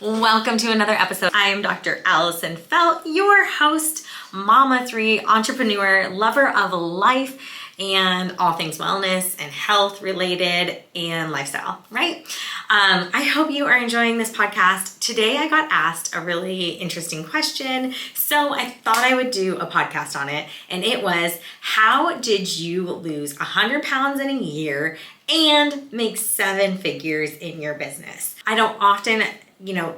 Welcome to another episode. I am Dr. Allison Felt, your host, Mama 3, entrepreneur, lover of life, and all things wellness and health related and lifestyle, right? I hope you are enjoying this podcast. Today I got asked a really interesting question, so I thought I would do a podcast on it, and it was, how did you lose 100 pounds in a year and make 7 figures in your business? I don't often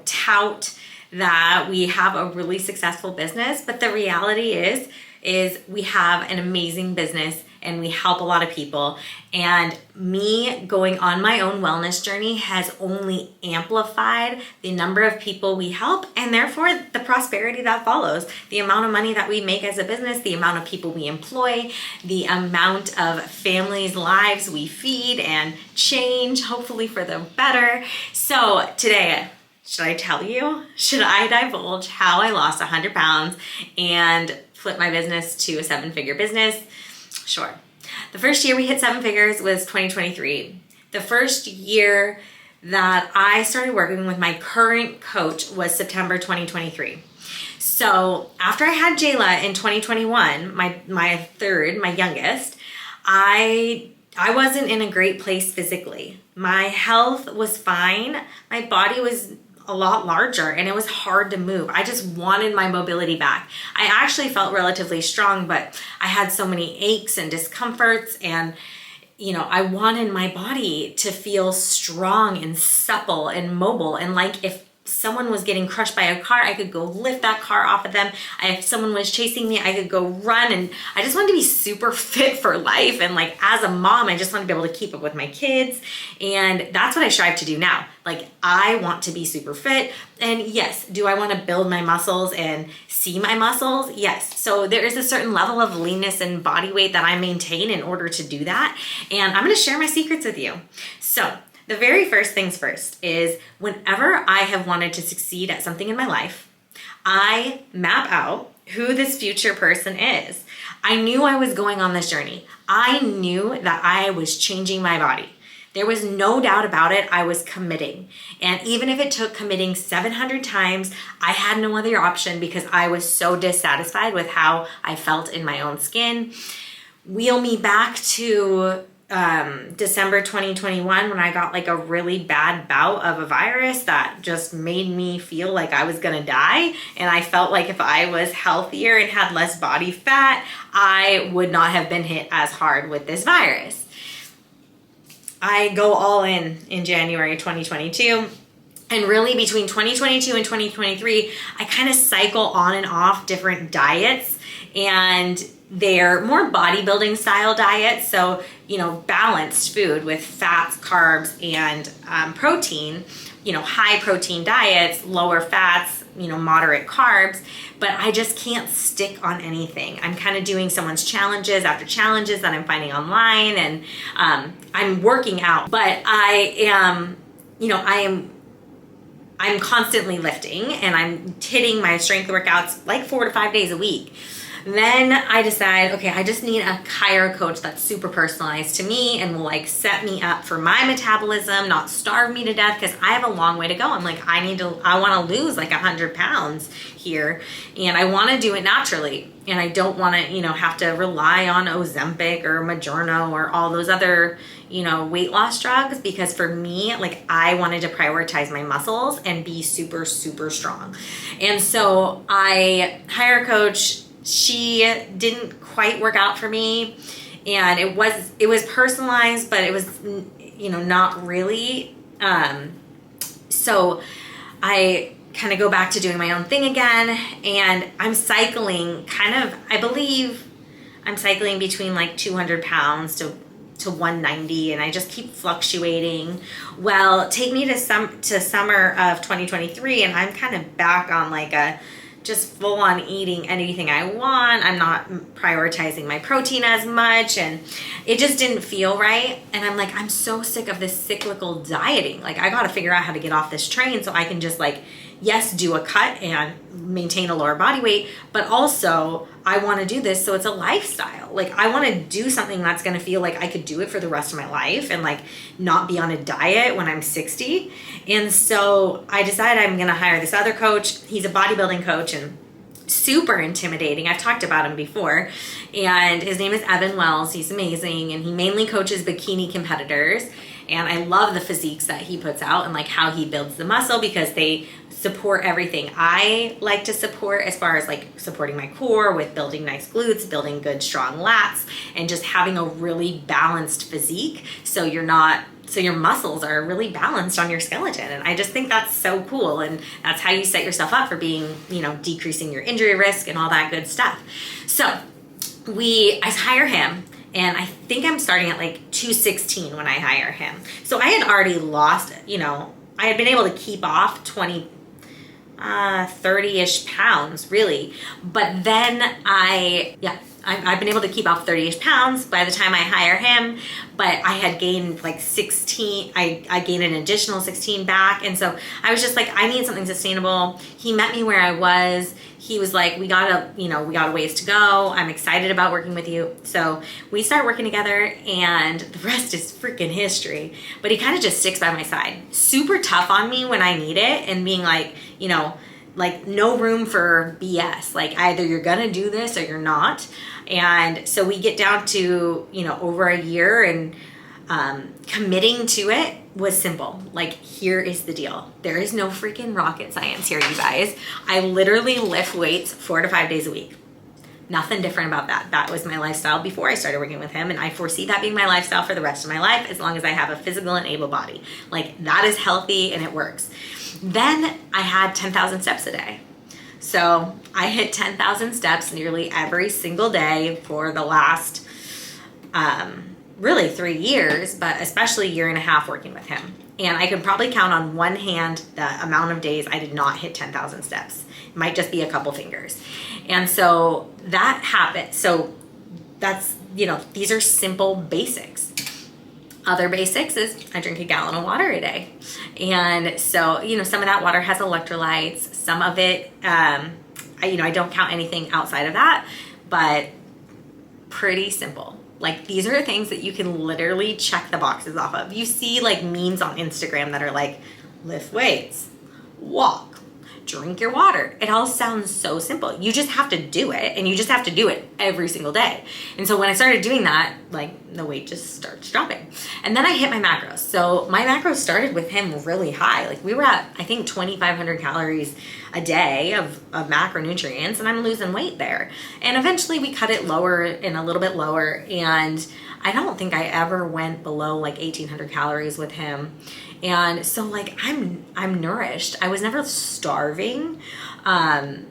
tout that we have a really successful business, but the reality is we have an amazing business and we help a lot of people. And me going on my own wellness journey has only amplified the number of people we help, and therefore the prosperity that follows, the amount of money that we make as a business, the amount of people we employ, the amount of families' lives we feed and change, hopefully for the better. So today, should I divulge how I lost 100 pounds and flip my business to a 7-figure business? Sure. The first year we hit 7 figures was 2023. The first year that I started working with my current coach was September 2023. So after I had Jayla in 2021, my youngest, I wasn't in a great place physically. My health was fine. My body was a lot larger and it was hard to move. I just wanted my mobility back. I actually felt relatively strong, but I had so many aches and discomforts, and I wanted my body to feel strong and supple and mobile, and like if someone was getting crushed by a car, I could go lift that car off of them. If someone was chasing me, I could go run, and I just wanted to be super fit for life. And like as a mom, I just wanted to be able to keep up with my kids, and that's what I strive to do now. Like I want to be super fit, and yes, do I want to build my muscles and see my muscles? Yes. So there is a certain level of leanness and body weight that I maintain in order to do that, and I'm going to share my secrets with you. So the very first things first is, whenever I have wanted to succeed at something in my life, I map out who this future person is. I knew I was going on this journey. I knew that I was changing my body. There was no doubt about it. I was committing. And even if it took committing 700 times, I had no other option because I was so dissatisfied with how I felt in my own skin. Wheel me back to December 2021 when I got like a really bad bout of a virus that just made me feel like I was gonna die, and I felt like if I was healthier and had less body fat, I would not have been hit as hard with this virus. I go all in January 2022. And really between 2022 and 2023, I kind of cycle on and off different diets, and they're more bodybuilding style diets. So, balanced food with fats, carbs, and protein, high protein diets, lower fats, moderate carbs, but I just can't stick on anything. I'm kind of doing someone's challenges after challenges that I'm finding online, and I'm working out, but I'm constantly lifting, and I'm hitting my strength workouts like 4 to 5 days a week. Then I decide, okay, I just need a chiro coach that's super personalized to me and will like set me up for my metabolism, not starve me to death, because I have a long way to go. I'm like, I want to lose like 100 pounds here, and I want to do it naturally. And I don't want to, have to rely on Ozempic or Mounjaro or all those other, weight loss drugs, because for me, like I wanted to prioritize my muscles and be super, super strong. And so I hire a coach. She didn't quite work out for me, and it was personalized, but it was, not really. So I kind of go back to doing my own thing again, and I'm cycling I believe I'm cycling between like 200 pounds to 190, and I just keep fluctuating. Well, take me to summer of 2023, and I'm kind of back on like a just full on eating anything I want. I'm not prioritizing my protein as much, and it just didn't feel right. And I'm like, I'm so sick of this cyclical dieting. Like I got to figure out how to get off this train so I can just like, yes, do a cut and maintain a lower body weight, but also I want to do this so it's a lifestyle. Like I want to do something that's going to feel like I could do it for the rest of my life and like not be on a diet when I'm 60. And so I decided I'm going to hire this other coach. He's a bodybuilding coach and super intimidating. I've talked about him before. And his name is Evan Wells. He's amazing. And he mainly coaches bikini competitors. And I love the physiques that he puts out and like how he builds the muscle because they support everything I like to support as far as like supporting my core with building nice glutes, building good strong lats, and just having a really balanced physique so your muscles are really balanced on your skeleton. And I just think that's so cool. And that's how you set yourself up for being, decreasing your injury risk and all that good stuff. So I hire him. And I think I'm starting at like 216 when I hire him. So I had already lost, I had been able to keep off 30-ish pounds really. But then I've been able to keep off 30-ish pounds by the time I hire him, but I had gained like 16, I gained an additional 16 back. And so I was just like, I need something sustainable. He met me where I was. He was like, we got a ways to go. I'm excited about working with you. So we start working together and the rest is freaking history. But he kind of just sticks by my side. Super tough on me when I need it and being like, like no room for BS. Like either you're gonna do this or you're not. And so we get down to, over a year and committing to it was simple. Like, here is the deal. There is no freaking rocket science here, you guys. I literally lift weights 4 to 5 days a week. Nothing different about that. That was my lifestyle before I started working with him. And I foresee that being my lifestyle for the rest of my life as long as I have a physical and able body. Like that is healthy and it works. Then I had 10,000 steps a day. So I hit 10,000 steps nearly every single day for the last, really 3 years, but especially a year and a half working with him. And I could probably count on one hand the amount of days I did not hit 10,000 steps. It might just be a couple fingers. And so that happened. So that's, these are simple basics. Other basics is I drink a gallon of water a day. And so, some of that water has electrolytes. Some of it, I don't count anything outside of that, but pretty simple. Like these are things that you can literally check the boxes off of. You see like memes on Instagram that are like, lift weights, walk, drink your water. It all sounds so simple. You just have to do it and you just have to do it every single day. And so when I started doing that, like the weight just starts dropping. And then I hit my macros. So my macros started with him really high. Like we were at, I think 2,500 calories a day of macronutrients and I'm losing weight there. And eventually we cut it lower and a little bit lower. And I don't think I ever went below like 1,800 calories with him. And so like I'm nourished. I was never starving. And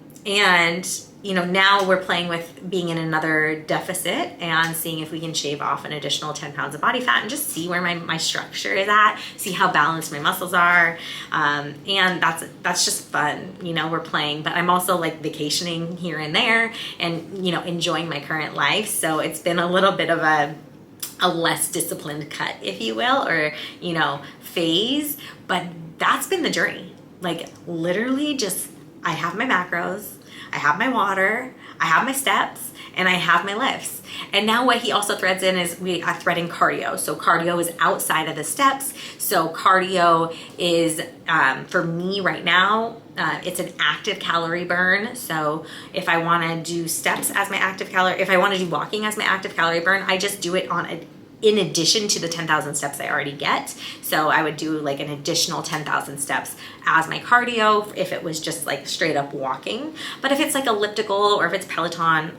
now we're playing with being in another deficit and seeing if we can shave off an additional 10 pounds of body fat and just see where my structure is at, see how balanced my muscles are. And that's just fun. We're playing, but I'm also like vacationing here and there and, enjoying my current life. So it's been a little bit of a less disciplined cut, if you will, or, phase, but that's been the journey. Like literally just, I have my macros, I have my water, I have my steps, and I have my lifts. And now what he also threads in is we are threading cardio. So cardio is outside of the steps. So cardio is, for me right now, it's an active calorie burn. So if I want to do steps as my active calorie, if I want to do walking as my active calorie burn, I just do it in addition to the 10,000 steps I already get. So I would do like an additional 10,000 steps as my cardio if it was just like straight up walking. But if it's like elliptical or if it's Peloton,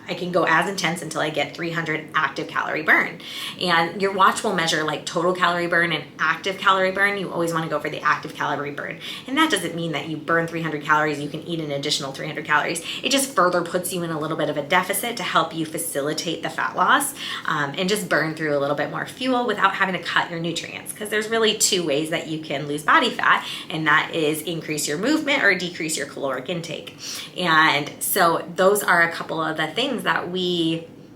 I can go as intense until I get 300 active calorie burn. And your watch will measure like total calorie burn and active calorie burn. You always want to go for the active calorie burn. And that doesn't mean that you burn 300 calories, you can eat an additional 300 calories. It just further puts you in a little bit of a deficit to help you facilitate the fat loss and just burn through a little bit more fuel without having to cut your nutrients. Because there's really 2 ways that you can lose body fat, and that is increase your movement or decrease your caloric intake. And so those are a couple of the things that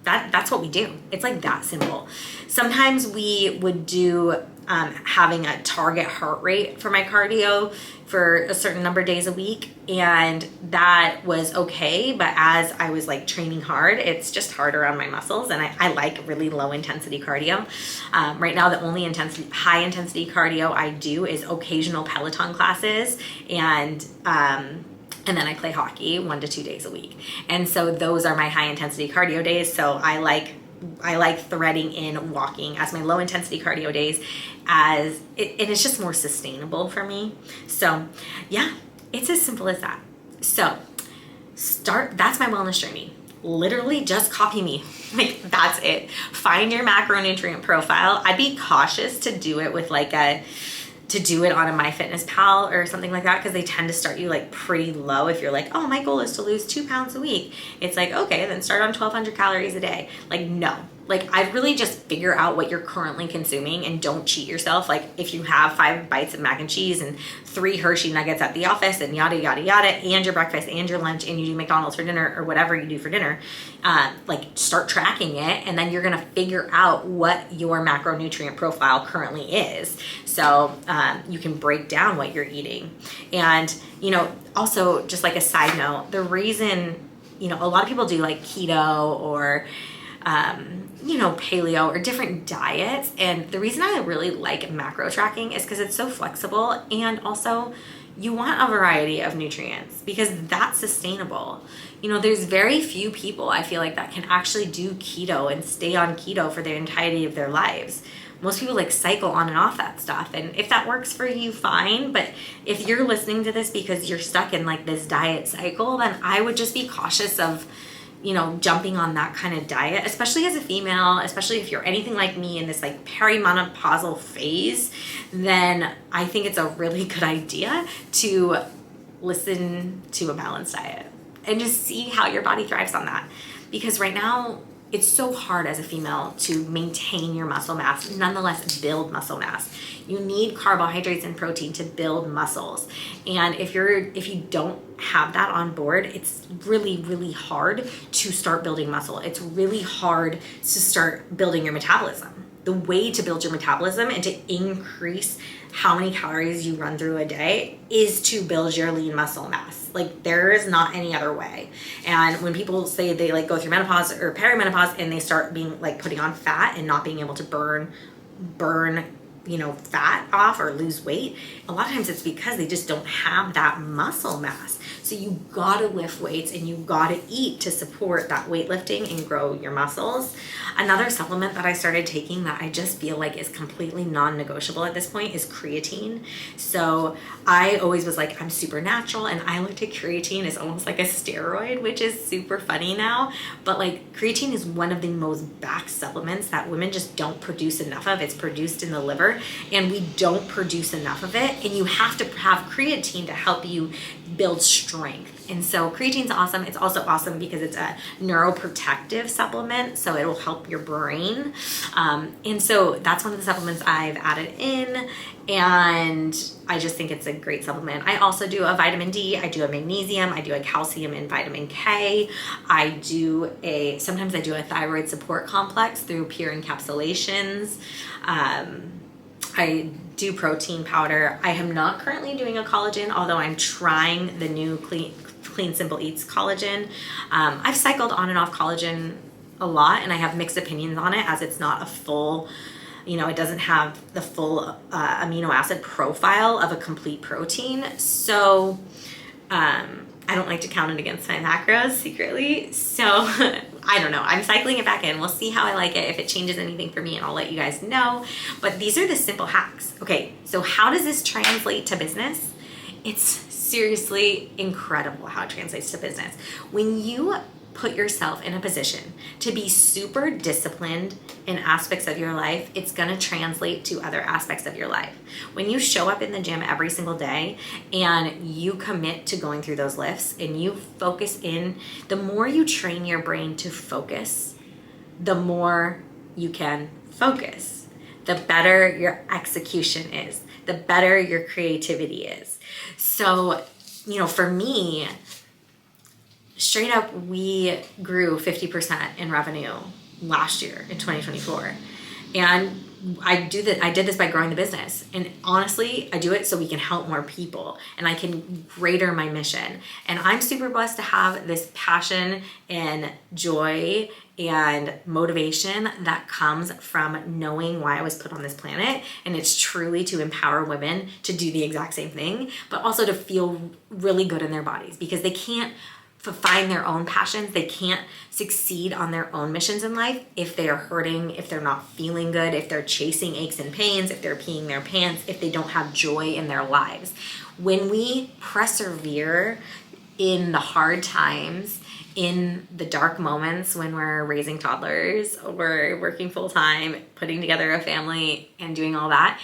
that's what we do. It's like that simple. Sometimes we would do having a target heart rate for my cardio for a certain number of days a week, and that was okay. But as I was like training hard, it's just harder on my muscles, and I like really low intensity cardio. Right now, the only high intensity cardio I do is occasional Peloton classes, and then I play hockey 1 to 2 days a week. And so those are my high intensity cardio days. So I like threading in walking as my low intensity cardio days, and it's just more sustainable for me. So yeah, it's as simple as that. So that's my wellness journey. Literally just copy me. Like, that's it. Find your macronutrient profile. I'd be cautious to do it with to do it on a MyFitnessPal or something like that, because they tend to start you like pretty low. If you're like, oh, my goal is to lose 2 pounds a week, it's like, okay, then start on 1,200 calories a day. Like, no. Like, I'd really just figure out what you're currently consuming and don't cheat yourself. Like, if you have 5 bites of mac and cheese and 3 Hershey nuggets at the office and yada, yada, yada, and your breakfast and your lunch, and you do McDonald's for dinner or whatever you do for dinner, like, start tracking it, and then you're going to figure out what your macronutrient profile currently is. So you can break down what you're eating. And, also just like a side note, the reason, a lot of people do like keto or paleo or different diets. And the reason I really like macro tracking is because it's so flexible, and also you want a variety of nutrients because that's sustainable. There's very few people I feel like that can actually do keto and stay on keto for the entirety of their lives. Most people like cycle on and off that stuff. And if that works for you, fine. But if you're listening to this because you're stuck in like this diet cycle, then I would just be cautious of jumping on that kind of diet, especially as a female, especially if you're anything like me in this like perimenopausal phase, then I think it's a really good idea to listen to a balanced diet and just see how your body thrives on that. Because right now, it's so hard as a female to maintain your muscle mass, nonetheless build muscle mass. You need carbohydrates and protein to build muscles. And if you don't have that on board, it's really, really hard to start building muscle. It's really hard to start building your metabolism. The way to build your metabolism and to increase how many calories you run through a day is to build your lean muscle mass. Like, there is not any other way. And when people say they like go through menopause or perimenopause and they start being like putting on fat and not being able to burn fat off or lose weight, a lot of times it's because they just don't have that muscle mass. So you gotta lift weights and you gotta eat to support that weightlifting and grow your muscles. Another supplement that I started taking that I just feel like is completely non-negotiable at this point is creatine. So I always was like, I'm super natural, and I looked at creatine as almost like a steroid, which is super funny now. But like, creatine is one of the most backed supplements that women just don't produce enough of. It's produced in the liver, and we don't produce enough of it. And you have to have creatine to help you build strength. And so creatine's awesome. It's also awesome because it's a neuroprotective supplement, so it'll help your brain. And so that's one of the supplements I've added in, and I just think it's a great supplement. I also do a vitamin D, I do a magnesium, I do a calcium and vitamin K. Sometimes I do a thyroid support complex through Pure Encapsulations. I do protein powder. I am not currently doing a collagen, although I'm trying the new Clean Simple Eats collagen. I've cycled on and off collagen a lot, and I have mixed opinions on it, as it's not a full, it doesn't have the full amino acid profile of a complete protein. So I don't like to count it against my macros secretly. So I don't know. I'm cycling it back in. We'll see how I like it, if it changes anything for me, and I'll let you guys know. But these are the simple hacks. Okay, so how does this translate to business? It's seriously incredible how it translates to business. When you put yourself in a position to be super disciplined in aspects of your life, it's going to translate to other aspects of your life. When you show up in the gym every single day and you commit to going through those lifts and you focus in, the more you train your brain to focus, the more you can focus. The better your execution is, the better your creativity is. So, for me, straight up, we grew 50% in revenue last year in 2024. And I did this by growing the business. And honestly, I do it so we can help more people and I can greater my mission. And I'm super blessed to have this passion and joy and motivation that comes from knowing why I was put on this planet. And it's truly to empower women to do the exact same thing, but also to feel really good in their bodies, because they can't find their own passions. They can't succeed on their own missions in life if they are hurting, if they're not feeling good, if they're chasing aches and pains, if they're peeing their pants, if they don't have joy in their lives. When we persevere in the hard times, in the dark moments when we're raising toddlers or working full time, putting together a family and doing all that,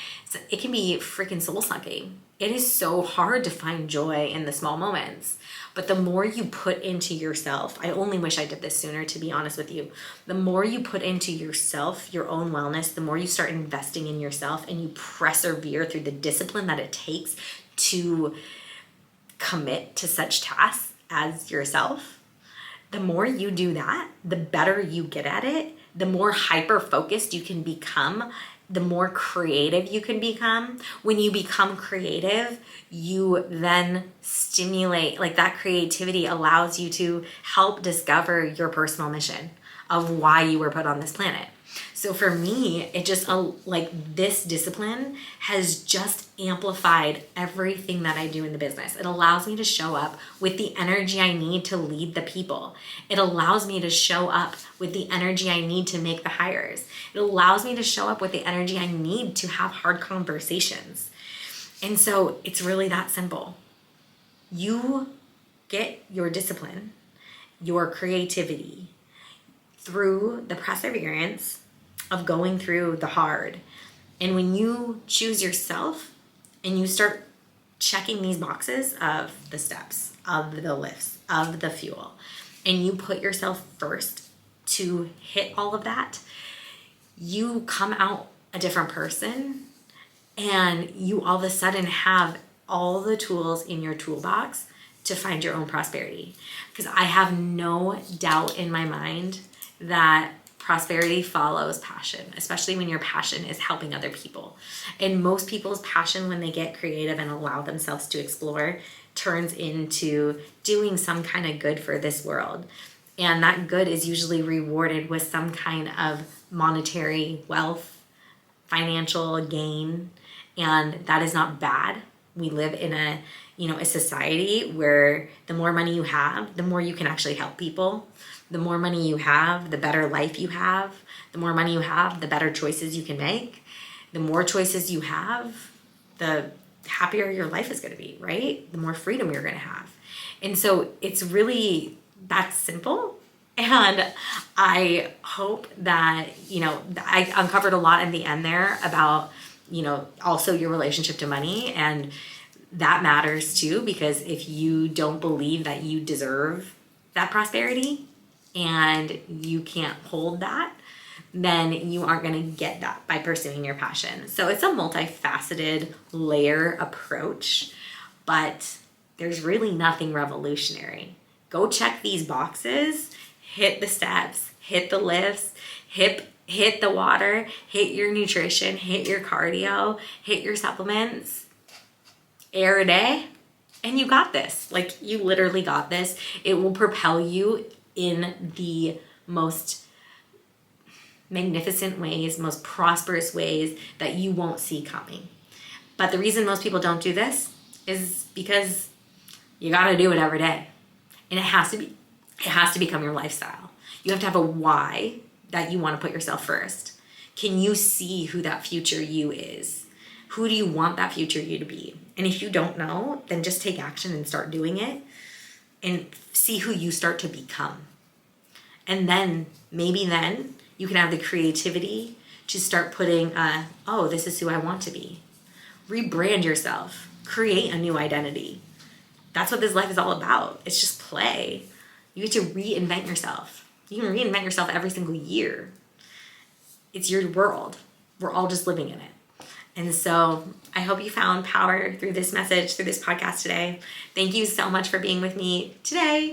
it can be freaking soul sucking. It is so hard to find joy in the small moments. But the more you put into yourself, I only wish I did this sooner, to be honest with you. The more you put into yourself, your own wellness, the more you start investing in yourself and you persevere through the discipline that it takes to commit to such tasks as yourself. The more you do that, the better you get at it, the more hyper-focused you can become, the more creative you can become. When you become creative, you then stimulate, like that creativity allows you to help discover your personal mission of why you were put on this planet. So for me, it just like this discipline has just amplified everything that I do in the business. It allows me to show up with the energy I need to lead the people. It allows me to show up with the energy I need to make the hires. It allows me to show up with the energy I need to have hard conversations. And so it's really that simple. You get your discipline, your creativity through the perseverance of going through the hard. And when you choose yourself and you start checking these boxes of the steps, of the lifts, of the fuel, and you put yourself first to hit all of that, you come out a different person and you all of a sudden have all the tools in your toolbox to find your own prosperity. Because I have no doubt in my mind that prosperity follows passion, especially when your passion is helping other people. And most people's passion, when they get creative and allow themselves to explore, turns into doing some kind of good for this world. And that good is usually rewarded with some kind of monetary wealth, financial gain, and that is not bad. We live in a society where the more money you have, the more you can actually help people. The more money you have, the better life you have. The more money you have, the better choices you can make. The more choices you have, the happier your life is going to be, right? The more freedom you're going to have. And so it's really that simple. And I hope that, I uncovered a lot in the end there about, also your relationship to money. And that matters too, because if you don't believe that you deserve that prosperity, and you can't hold that, then you aren't going to get that by pursuing your passion. So it's a multifaceted layer approach, but there's really nothing revolutionary. Go check these boxes, hit the steps, hit the lifts, hit the water, hit your nutrition, hit your cardio, hit your supplements, air a day, and you got this. Like, you literally got this. It will propel you in the most magnificent ways, most prosperous ways that you won't see coming. But the reason most people don't do this is because you got to do it every day. And it has to become your lifestyle. You have to have a why that you want to put yourself first. Can you see who that future you is? Who do you want that future you to be? And if you don't know, then just take action and start doing it. And see who you start to become. And then, maybe then, you can have the creativity to start putting, this is who I want to be. Rebrand yourself. Create a new identity. That's what this life is all about. It's just play. You get to reinvent yourself. You can reinvent yourself every single year. It's your world. We're all just living in it. And so I hope you found power through this message, through this podcast today. Thank you so much for being with me today.